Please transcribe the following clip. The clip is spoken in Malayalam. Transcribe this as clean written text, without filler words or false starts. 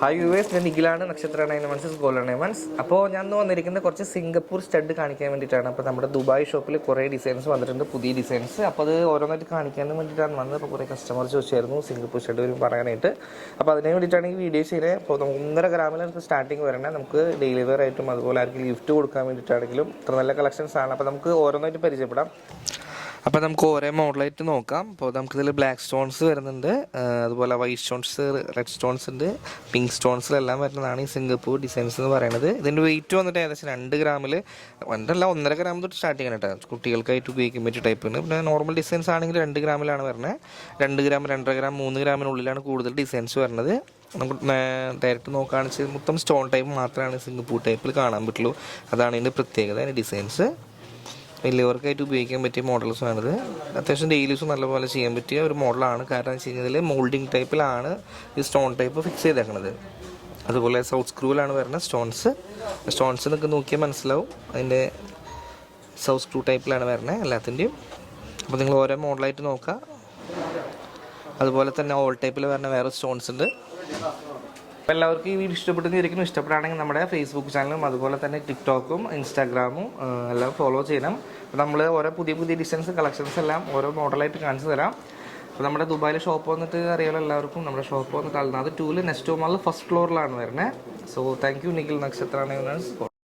Hi viewers, ഞാൻ നിഖിലാണ് നക്ഷത്ര 9 months ഗോൾഡ് 9 months. അപ്പോൾ ഞാൻ ഇന്ന് വന്നിരിക്കുന്നത് കുറച്ച് സിംഗപ്പൂർ സ്റ്റഡ് കാണിക്കാൻ വേണ്ടിയിട്ടാണ്. അപ്പോൾ നമ്മുടെ ദുബായ് ഷോപ്പിൽ കുറേ ഡിസൈൻസ് വന്നിട്ടുണ്ട്, പുതിയ ഡിസൈൻസ്. അപ്പോൾ അത് ഓരോന്നായിട്ട് കാണിക്കാൻ വേണ്ടിയിട്ടാണ് വന്നത്. അപ്പോൾ കുറേ കസ്റ്റമർ ചോദിച്ചായിരുന്നു സിംഗപ്പൂർ സ്റ്റഡ് വരും പറയാനായിട്ട്. അപ്പോൾ അതിന് വേണ്ടിയിട്ടാണ് ഈ വീഡിയോ ചെയ്യുന്നത്. അപ്പോൾ 1.5 ഗ്രാമിലാണ് സ്റ്റാർട്ടിങ് വരണേ. നമുക്ക് ഡെയിലി വെയർ ആയിട്ടും അതുപോലെ ആർക്കും ഗിഫ്റ്റ് കൊടുക്കാൻ വേണ്ടിയിട്ടാണെങ്കിലും ഇത്ര നല്ല കളക്ഷൻസ് ആണ്. അപ്പോൾ നമുക്ക് ഓരോന്നായിട്ട് പരിചയപ്പെടാം. അപ്പോൾ നമുക്ക് ഓരോ മോഡലായിട്ട് നോക്കാം. അപ്പോൾ നമുക്കിതിൽ ബ്ലാക്ക് സ്റ്റോൺസ് വരുന്നുണ്ട്, അതുപോലെ വൈറ്റ് സ്റ്റോൺസ്, റെഡ് സ്റ്റോൺസ് ഉണ്ട്, പിങ്ക് സ്റ്റോൺസിലെല്ലാം വരുന്നതാണ് ഈ സിംഗപ്പൂർ ഡിസൈൻസ് എന്ന് പറയുന്നത്. ഇതിൻ്റെ വെയിറ്റ് വന്നിട്ട് ഏകദേശം 2 ഗ്രാമിൽ 1.5 ഗ്രാം തൊട്ട് സ്റ്റാർട്ട് ചെയ്യണം കേട്ടോ. കുട്ടികൾക്കായിട്ട് ഉപയോഗിക്കാൻ പറ്റിയ ടൈപ്പാണ്. പിന്നെ നോർമൽ ഡിസൈൻസ് ആണെങ്കിൽ 2 ഗ്രാമിലാണ് വരുന്നത്. 2 ഗ്രാം, 2.5 ഗ്രാം, 3 ഗ്രാമിനുള്ളിലാണ് കൂടുതൽ ഡിസൈൻസ് വരുന്നത്. നമുക്ക് ഡയറക്റ്റ് നോക്കുകയാണെന്ന് വെച്ചാൽ മൊത്തം സ്റ്റോൺ ടൈപ്പ് മാത്രമാണ് സിംഗപ്പൂർ ടൈപ്പിൽ കാണാൻ പറ്റുള്ളൂ. അതാണ് ഇതിൻ്റെ പ്രത്യേകത. അതിൻ്റെ ഡിസൈൻസ് വലിയവർക്കായിട്ട് ഉപയോഗിക്കാൻ പറ്റിയ മോഡൽസാണിത്. അത്യാവശ്യം ഡെയിലി യൂസ് നല്ലപോലെ ചെയ്യാൻ പറ്റിയ ഒരു മോഡലാണ്. കാരണം വെച്ച് കഴിഞ്ഞാൽ മോൾഡിങ് ടൈപ്പിലാണ് ഈ സ്റ്റോൺ ടൈപ്പ് ഫിക്സ് ചെയ്തേക്കുന്നത്. അതുപോലെ സൗത്ത് സ്ക്രൂവിലാണ് വരുന്നത് സ്റ്റോൺസ് നിങ്ങൾക്ക് നോക്കിയാൽ മനസ്സിലാവും. അതിൻ്റെ സൗത്ത് സ്ക്രൂ ടൈപ്പിലാണ് വരുന്നത് എല്ലാത്തിൻ്റെയും. അപ്പോൾ നിങ്ങൾ ഓരോ മോഡലായിട്ട് നോക്കുക. അതുപോലെ തന്നെ ഓൾ ടൈപ്പിൽ വരുന്ന വേറെ സ്റ്റോൺസ് ഉണ്ട്. അപ്പോൾ എല്ലാവർക്കും ഈ വീഡിയോ ഇഷ്ടപ്പെട്ടെന്നിരിക്കുന്നു. ഇഷ്ടപ്പെടുകയാണെങ്കിൽ നമ്മുടെ ഫേസ്ബുക്ക് ചാനലും അതുപോലെ തന്നെ ടിക്ടോക്കും ഇൻസ്റ്റാഗ്രാമും എല്ലാം ഫോളോ ചെയ്യണം. അപ്പോൾ നമ്മൾ ഓരോ പുതിയ ഡിസൈൻസ് കളക്ഷൻസ് എല്ലാം ഓരോ മോഡലായിട്ട് കാണിച്ചു തരാം. അപ്പോൾ നമ്മുടെ ദുബായിലെ ഷോപ്പ് വന്നിട്ട് അറിയാലോ എല്ലാവർക്കും. നമ്മുടെ ഷോപ്പ് വന്നിട്ട് അൽനാദ് 2 നെക്സ്റ്റ് മാളിൽ ഫസ്റ്റ് ഫ്ലോറിലാണ് വരുന്നത്. സോ താങ്ക് യു നിഖിൽ നക്ഷത്ര.